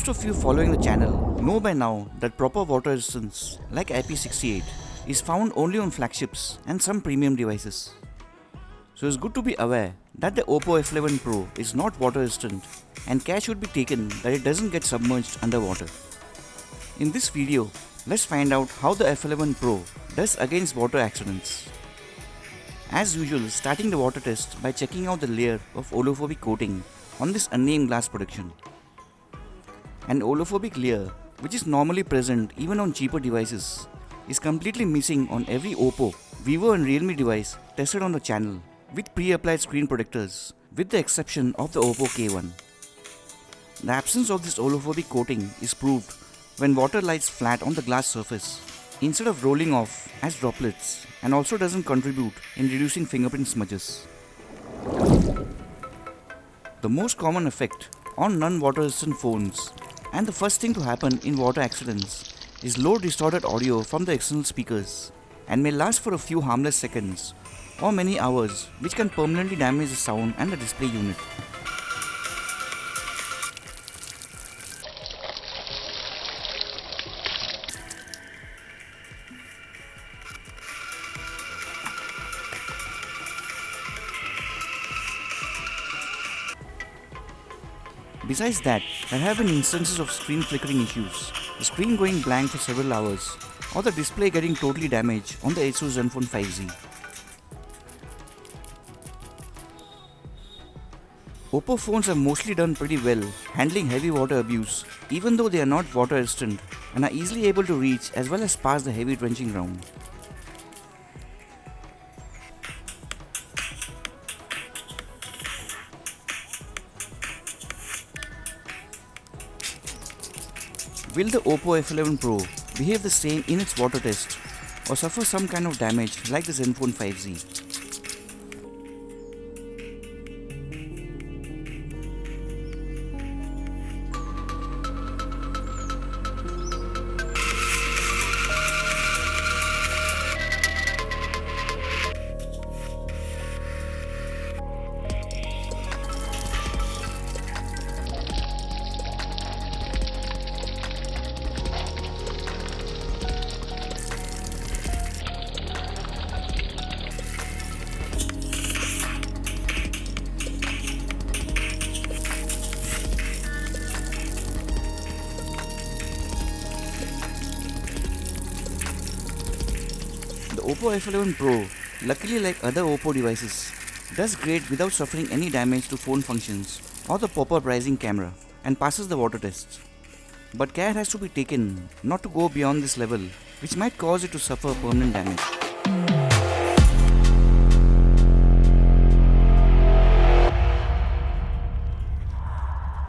Most of you following the channel know by now that proper water resistance like IP68 is found only on flagships and some premium devices. So it's good to be aware that the Oppo F11 Pro is not water resistant and care should be taken that it doesn't get submerged underwater. In this video, let's find out how the F11 Pro does against water accidents. As usual, starting the water test by checking out the layer of oleophobic coating on this unnamed glass protection. An oleophobic layer, which is normally present even on cheaper devices, is completely missing on every Oppo, Vivo and Realme device tested on the channel with pre-applied screen protectors, with the exception of the Oppo K1. The absence of this oleophobic coating is proved when water lies flat on the glass surface instead of rolling off as droplets, and also doesn't contribute in reducing fingerprint smudges. The most common effect on non-water resistant phones and the first thing to happen in water accidents is low distorted audio from the external speakers and may last for a few harmless seconds or many hours, which can permanently damage the sound and the display unit. Besides that, there have been instances of screen flickering issues, the screen going blank for several hours, or the display getting totally damaged on the Asus Zenfone 5Z. Oppo phones have mostly done pretty well handling heavy water abuse, even though they are not water resistant and are easily able to reach as well as pass the heavy drenching round. Will the Oppo F11 Pro behave the same in its water test or suffer some kind of damage like the Zenfone 5Z? The Oppo F11 Pro, luckily like other Oppo devices, does great without suffering any damage to phone functions or the pop-up rising camera and passes the water test. But care has to be taken not to go beyond this level, which might cause it to suffer permanent damage.